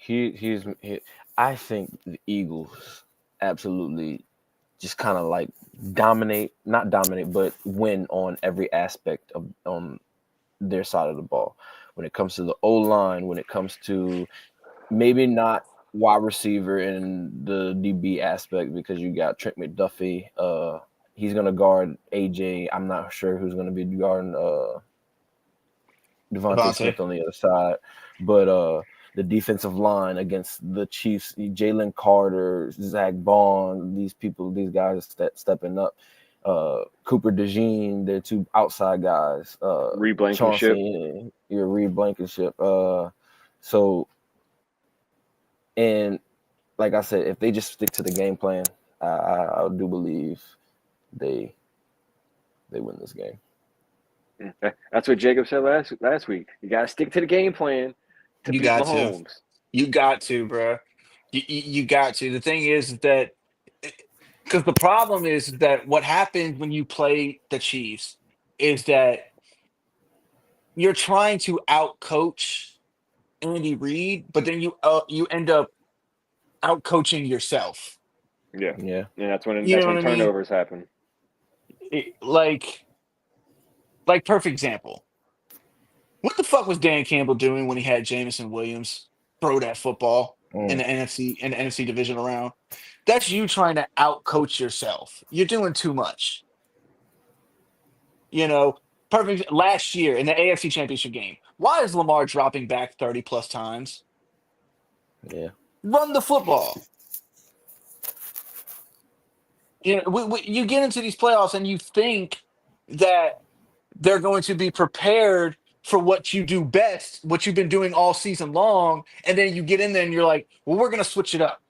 I think the Eagles absolutely just kind of like not dominate, but win on every aspect of their side of the ball. When it comes to the O-line, when it comes to maybe not wide receiver and the DB aspect, because you got Trent McDuffie. He's going to guard AJ. I'm not sure who's going to be guarding Devontae Smith on the other side. But the defensive line against the Chiefs, Jalen Carter, Zach Bond, these guys stepping up. Cooper DeJean, they're two outside guys. Reed Blankenship. Reed Blankenship. And like I said, if they just stick to the game plan, I do believe they win this game. That's what Jacob said last week. You got to stick to the game plan to beat Mahomes. You got to, bro. You got to. The thing is that because the problem is that what happens when you play the Chiefs is that you're trying to outcoach Andy Reid, but then you end up outcoaching yourself. Yeah. Yeah. And that's when turnovers happen. Like perfect example. What the fuck was Dan Campbell doing when he had Jameson Williams throw that football in the NFC division around? That's you trying to outcoach yourself. You're doing too much. Perfect. Last year in the AFC Championship game, why is Lamar dropping back 30 plus times? Yeah. Run the football. You get into these playoffs and you think that they're going to be prepared for what you do best, what you've been doing all season long, and then you get in there and you're like, well, we're going to switch it up.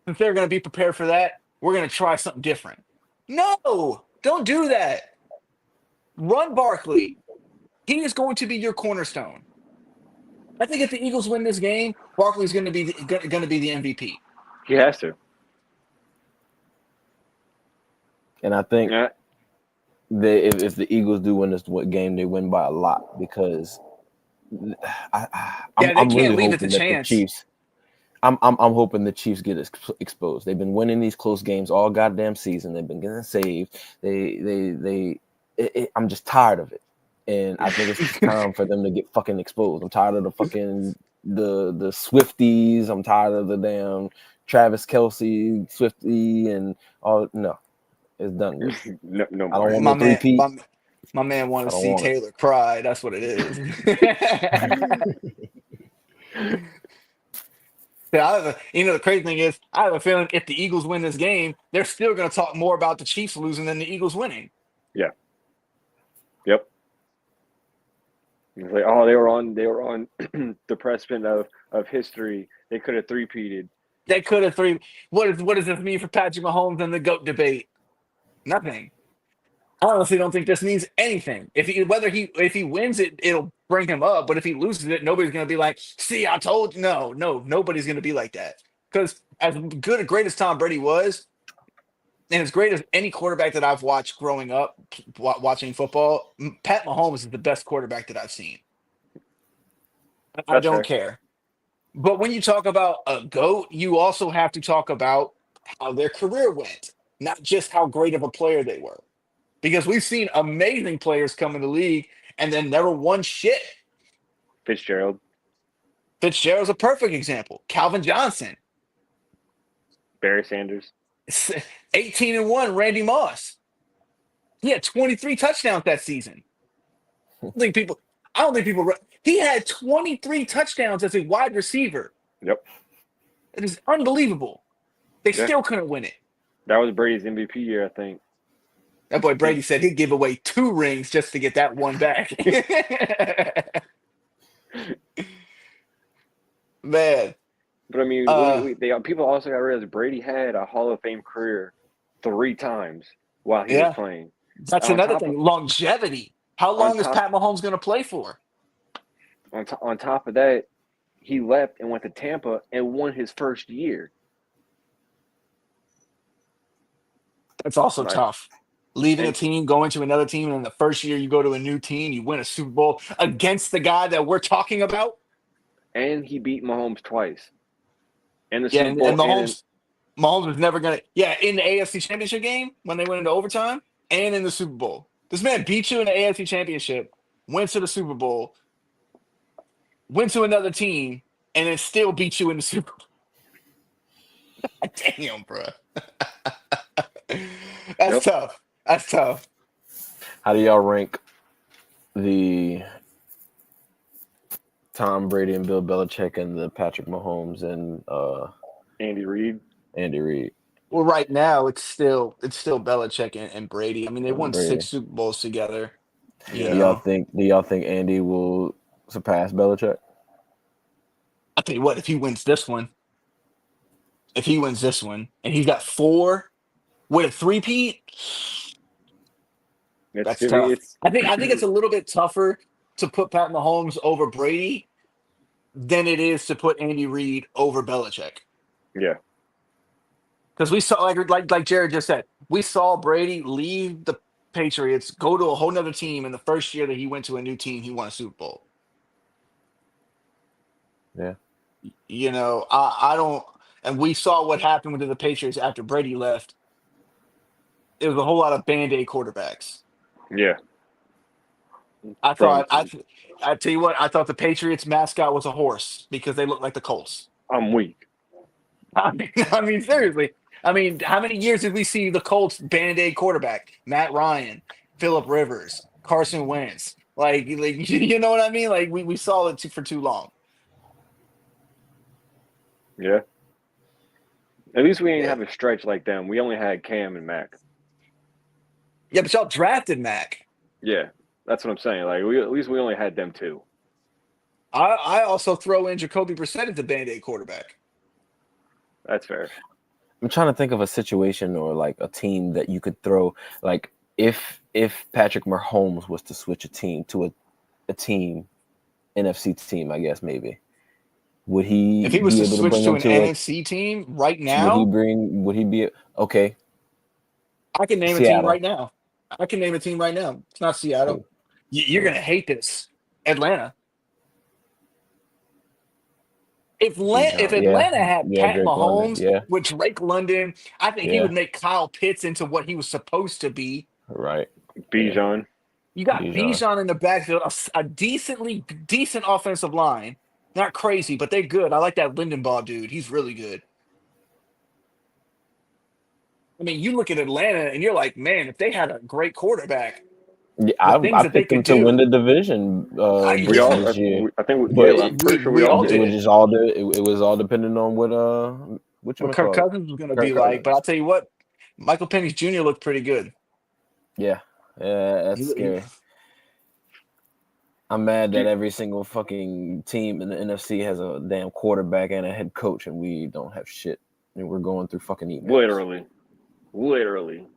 If they're going to be prepared for that, we're going to try something different. No, don't do that. Run Barkley. He is going to be your cornerstone. I think if the Eagles win this game, Barkley's going to be the MVP. He has to. And I think if the Eagles do win this game, they win by a lot, because I'm really hoping that the Chiefs. I'm hoping the Chiefs get exposed. They've been winning these close games all goddamn season. They've been getting saved. I'm just tired of it, and I think it's time for them to get fucking exposed. I'm tired of the fucking the Swifties. I'm tired of the damn Travis Kelce Swiftie and all. No, it's done. No, I don't want no three-peat. My man wanted to see Taylor cry. That's what it is. The crazy thing is, I have a feeling if the Eagles win this game, they're still going to talk more about the Chiefs losing than the Eagles winning. Yeah. Yep. It's like, oh, they were on the precipice of history. They could have three-peated. They could have What does this mean for Patrick Mahomes and the GOAT debate? Nothing. I honestly don't think this means anything. If he wins it, it'll bring him up. But if he loses it, nobody's going to be like, see, I told you. No, nobody's going to be like that. Because as great as Tom Brady was, and as great as any quarterback that I've watched growing up watching football, Pat Mahomes is the best quarterback that I've seen. I don't care. But when you talk about a GOAT, you also have to talk about how their career went, not just how great of a player they were. Because we've seen amazing players come in the league and then never won shit. Fitzgerald's a perfect example. Calvin Johnson. Barry Sanders. 18-1, Randy Moss. He had 23 touchdowns that season. He had 23 touchdowns as a wide receiver. Yep. It is unbelievable. They still couldn't win it. That was Brady's MVP year, I think. That boy Brady said he'd give away 2 rings just to get that one back. Man. But I mean, people also got to realize Brady had a Hall of Fame career 3 times while he was Yeah, playing. that's On another top of thing. Longevity. How on long is top Pat Mahomes going to play for? on top of that, he left and went to Tampa and won his first year. That's also Like, tough. Leaving a and team, going to another team, and then the first year you go to a new team, you win a Super Bowl against the guy that we're talking about. and he beat Mahomes twice in the Yeah, Super and Bowl and in Mahomes was never gonna. Yeah, in the AFC Championship game when they went into overtime, and in the Super Bowl, this man beat you in the AFC Championship, went to the Super Bowl, went to another team, and then still beat you in the Super Bowl. Damn, bro. That's yep. tough. That's tough. How do y'all rank the Tom Brady and Bill Belichick and the Patrick Mahomes and Andy Reid. Andy Reid Well, right now it's still Belichick and Brady. I mean, they and won six Brady? Super Bowls together. You Yeah. know, Do y'all think Andy will surpass Belichick? I tell you what, if he wins this one, and he's got four with a three-peat, It's that's tough. it's I think it's a little bit tougher to put Pat Mahomes over Brady than it is to put Andy Reid over Belichick. yeah. Because we saw, like Jared just said, we saw Brady leave the Patriots, go to a whole nother team, and the first year that he went to a new team, he won a Super Bowl. Yeah. You know, I don't, and we saw what happened with the Patriots after Brady left. It was a whole lot of Band-Aid quarterbacks. Yeah. I From thought I tell you what, I thought the Patriots mascot was a horse because they looked like the Colts. I'm weak. I mean, seriously. I mean, how many years did we see the Colts Band-Aid quarterback? Matt Ryan, Phillip Rivers, Carson Wentz. Like you know what I mean? Like we saw it for too long. Yeah. At least we didn't Yeah. have a stretch like them. We only had Cam and Mac. Yeah, but y'all drafted Mac. Yeah. That's what I'm saying. Like at least we only had them two. I also throw in Jacoby Brissett as the Band-Aid quarterback. That's fair. I'm trying to think of a situation or like a team that you could throw. Like if Patrick Mahomes was to switch a team to a team, NFC team, I guess maybe. Would he If he was be to able to switch bring to them an to a? NFC team right Would he now, bring? Would he be okay? I can name a team Seattle. right now. I can name a team right now. It's not Seattle. Who? You're Who? gonna hate this. Atlanta. If Yeah, Atlanta had yeah, Pat Drake London. Mahomes Yeah, with Drake London, I think he yeah, would make Kyle Pitts into what he was supposed to be. right. Yeah, Bijan. You got Bijan. Bijan in the backfield, a decent offensive line. Not crazy, but they're good. I like that Lindenbaugh dude. He's really good. I mean, you look at Atlanta and you're like, man, if they had a great quarterback, Yeah, the things I that they picked them could to win do. the division I, We all this year, I think but yeah, I'm pretty sure we we all all it did. was did. just all it was all dependent on what What you Kirk call it, Cousins was going to Kirk be like. But I'll Cousins. tell you what, Michael Penix Jr. looked pretty good. Yeah, that's He- scary. I'm mad that You- every single fucking team in the NFC has a damn quarterback and a head coach, and we don't have shit. And we're going through fucking emails. Literally.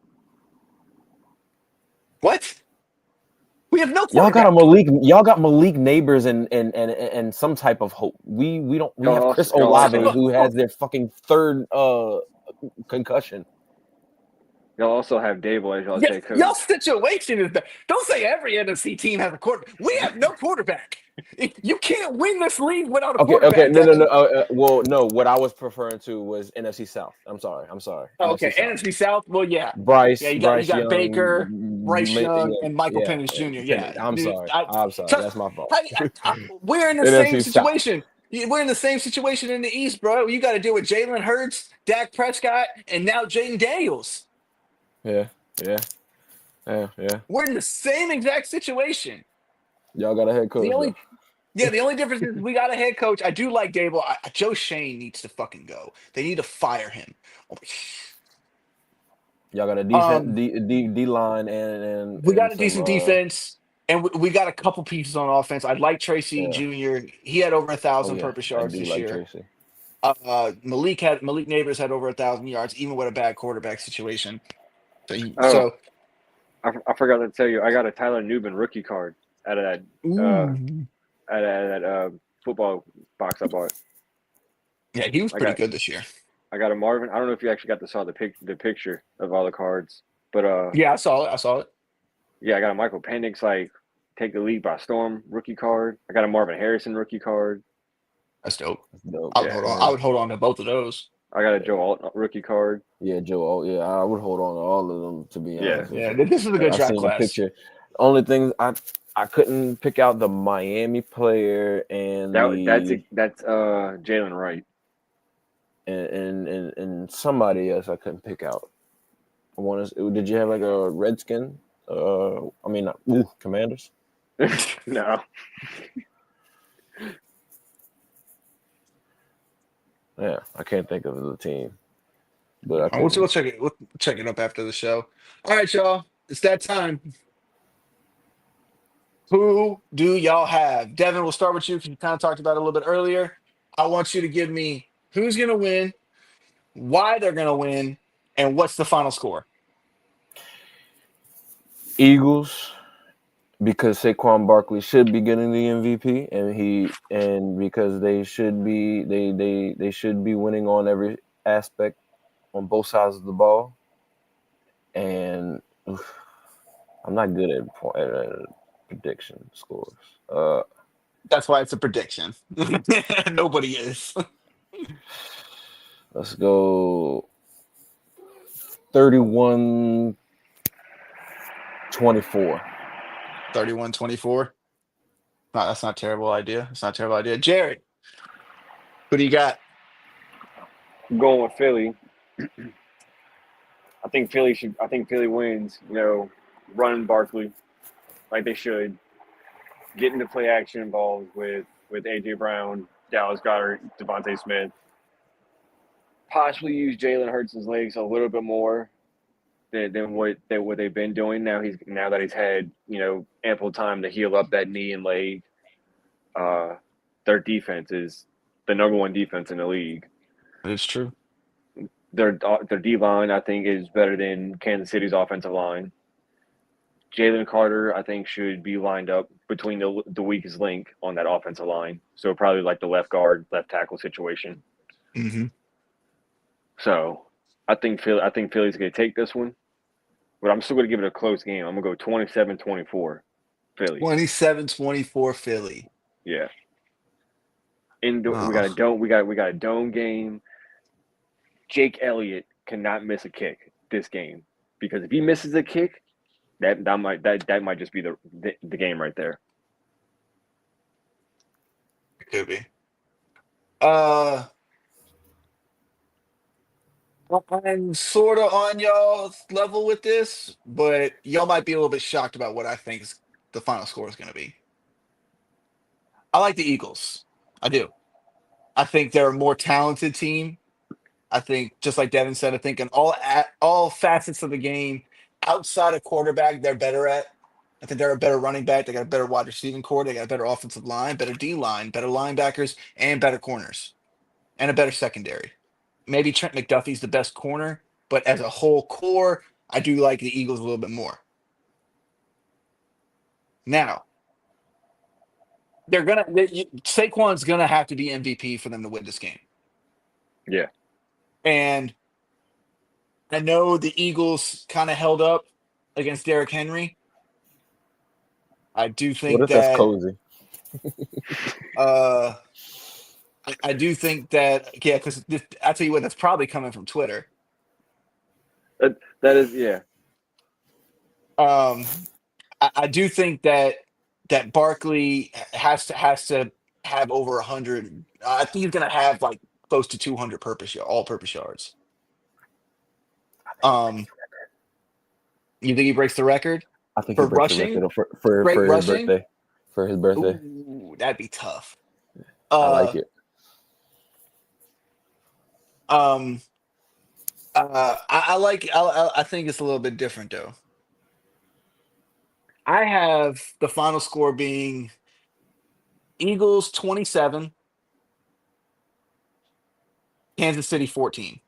what? We have no Y'all got quarterback. Y'all got Malik Neighbors and some type of hope. We don't. We have Chris Y'all Olave also who has their fucking third concussion. y'all also have Dable as y'all's Yeah, head y'all coach. situation is bad. Don't say every NFC team has a quarterback. We have no quarterback. You can't win this league without a Okay, quarterback, no. Devin. Well, no. What I was preferring to was NFC South. I'm sorry. Oh, NFC okay, South. NFC South. Well, yeah, yeah. You Bryce got Baker, Bryce Young, Young, and Michael yeah. Penix Jr. Penny. Yeah, I'm dude, sorry. so, That's my fault. we're in the same NFC South. situation. We're in the same situation in the East, bro. You got to deal with Jalen Hurts, Dak Prescott, and now Jaden Daniels. Yeah. We're in the same exact situation. Y'all got a head coach The though. only difference is we got a head coach. I do like Dable. Joe Shane needs to fucking go. They need to fire him. Y'all got a decent Um, D line we got a some decent defense, and we got a couple pieces on offense. I like Tracy yeah. Jr. He had over Oh 1,000 yeah, purpose I yards do this like year. Tracy. Malik Neighbors had over 1,000 yards, even with a bad quarterback situation. So, Oh, I forgot to tell you, I got a Tyler Nubin rookie card out of that ooh, football box I bought. yeah, he was I pretty got good this year. I got a Marvin. I don't know if you actually got to saw the picture of all the cards, but Yeah, I saw it. I saw it. yeah, I got a Michael Penix like take the league by storm rookie card. I got a Marvin Harrison rookie card. That's dope. Dope. I would Yeah, hold on. I would hold on to both of those. I got a Joe Alt rookie card. Yeah, Joe. Oh, yeah, I would hold on to all of them, to be Yeah, honest with Yeah, you. this is a good I draft seen a class. picture. Only things I couldn't pick out the Miami player and that's Jalen Wright. and somebody else I couldn't pick out. Did you have like a Redskin? I mean, Commanders. No, Yeah, I can't think of the team, but I We'll can. check it. We'll check it up after the show. All right, y'all. It's that time. Who do y'all have? Devin, we'll start with you because you kind of talked about it a little bit earlier. I want you to give me who's going to win, why they're going to win, and what's the final score. Eagles, because Saquon Barkley should be getting the MVP, and because they should be winning on every aspect on both sides of the ball, and I'm not good at prediction scores. That's why it's a prediction. Nobody is. Let's go 31-24. 31-24. No, that's not a terrible idea. It's not a terrible idea. Jared, who do you got? I'm going with Philly. I think Philly wins. Run Barkley like they should. Get into play action involved with AJ Brown, Dallas Goedert, Devontae Smith. Possibly use Jalen Hurts' legs a little bit more than what they've been doing. Now that he's had ample time to heal up that knee and leg. Their defense is the number one defense in the league. It's true. Their D line, I think, is better than Kansas City's offensive line. Jalen Carter, I think, should be lined up between the weakest link on that offensive line. So probably like the left guard, left tackle situation. Mm-hmm. So I think Philly's going to take this one, but I'm still going to give it a close game. I'm going to go 27-24 Philly. 27-24 Philly. Yeah. We got a Oh, dome. We got a dome game. Jake Elliott cannot miss a kick this game because if he misses a kick, that might just be the game right there. it could be. I'm sort of on y'all's level with this, but y'all might be a little bit shocked about what I think the final score is going to be. I like the Eagles. I do. I think they're a more talented team. I think, just like Devin said, I think in all facets of the game, outside of quarterback, they're better at. I think they're a better running back. They got a better wide receiving core. They got a better offensive line, better D line, better linebackers, and better corners, and a better secondary. Maybe Trent McDuffie's the best corner, but as a whole core, I do like the Eagles a little bit more. Now, Saquon's gonna have to be MVP for them to win this game. Yeah. And I know the Eagles kind of held up against Derrick Henry. I do What think if that's that cozy? I do think that, yeah, because I tell you what, that's probably coming from Twitter. That is, yeah. I do think that Barkley has to have over 100. I think he's gonna have like close to 200 all-purpose yards. Um, you think he breaks the record I think he for breaks the rushing? record Great for his rushing? birthday. For his birthday, Ooh, that'd be tough. I like it. I think it's a little bit different though. I have the final score being Eagles 27, Kansas City 14.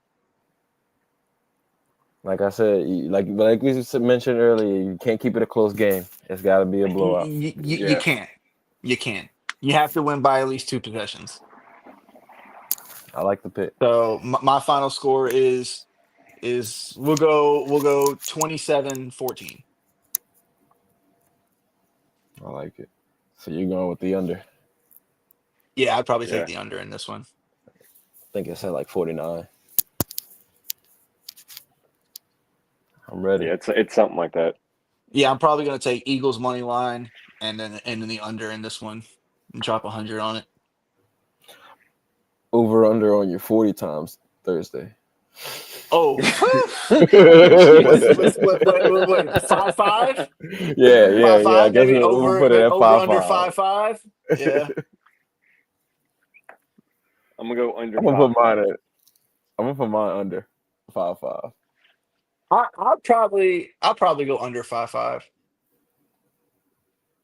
Like I said, like we mentioned earlier, you can't keep it a close game. It's got to be a blowout. You can't. You can't. You have to win by at least 2 possessions. I like the pick. So my final score is we'll go 27-14. I like it. So you're going with the under. Yeah, I'd probably take the under in this one. I think it said like 49. I'm ready. Yeah, it's something like that. Yeah, I'm probably gonna take Eagles money line and then the under in this one and drop 100 on it. Over under on your 40 times Thursday. Oh, what? 5-5? Yeah. 5-5. I guess we'll over put it at under 5-5. 5-5. Yeah. I'm gonna go under. I'm gonna put mine under 5-5. I'll probably go under 5-5.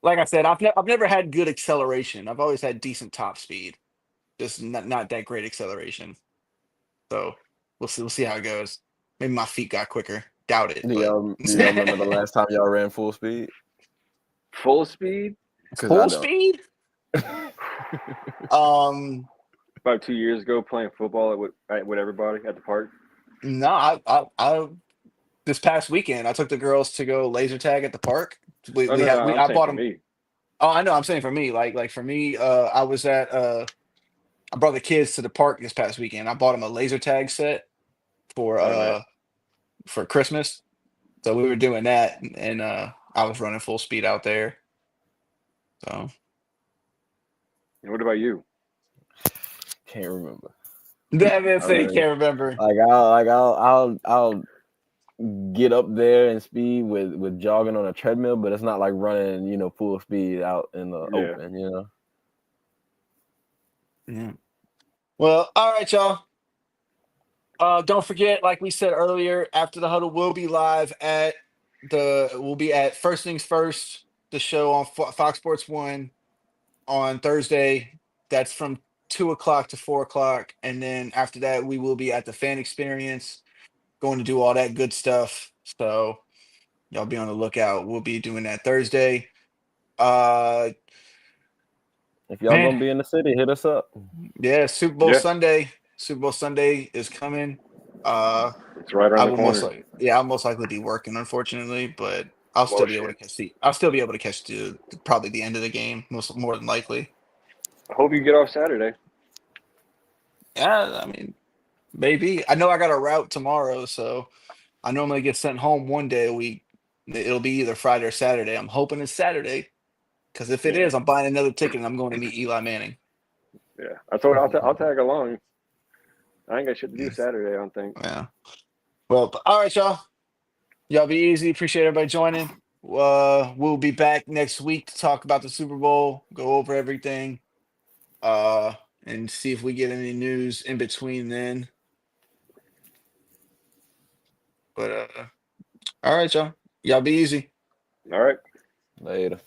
Like I said, I've never had good acceleration. I've always had decent top speed, just not that great acceleration. So we'll see how it goes. Maybe my feet got quicker. Doubt it. Do y'all remember the last time y'all ran full speed? Full speed? Full speed? About 2 years ago, playing football with everybody at the park. No, I this past weekend I took the girls to go laser tag at the park. I bought them. Me. Oh, I know. I'm saying for me, like for me, I was at I brought the kids to the park this past weekend. I bought them a laser tag set for Christmas. So we were doing that, and I was running full speed out there. So. And what about you? Can't remember. That thing can't remember. I'll get up there in speed with jogging on a treadmill, but it's not like running, full speed out in the open, Yeah. Well, all right, y'all. Don't forget, like we said earlier, After the Huddle will be live we'll be at First Things First, the show on Fox Sports 1 on Thursday. That's from 2:00 to 4:00. And then after that, we will be at the Fan Experience, going to do all that good stuff. So y'all be on the lookout. We'll be doing that Thursday. If y'all gonna be in the city, hit us up. Yeah, Super Bowl Sunday. Super Bowl Sunday is coming. It's right around the corner. I'll most likely be working, unfortunately, but I'll still be able to catch I'll still be able to catch probably the end of the game, more than likely. I hope you get off Saturday. Yeah, I mean, maybe. I know I got a route tomorrow, so I normally get sent home one day a week. It'll be either Friday or Saturday. I'm hoping it's Saturday, because if it is, I'm buying another ticket and I'm going to meet Eli Manning. Yeah, I told I'll tag along. I ain't got shit to do Saturday, I don't think. Yeah. Well, all right, y'all. Y'all be easy. Appreciate everybody joining. We'll be back next week to talk about the Super Bowl, go over everything, and see if we get any news in between then. But all right, y'all. Y'all be easy. All right. Later.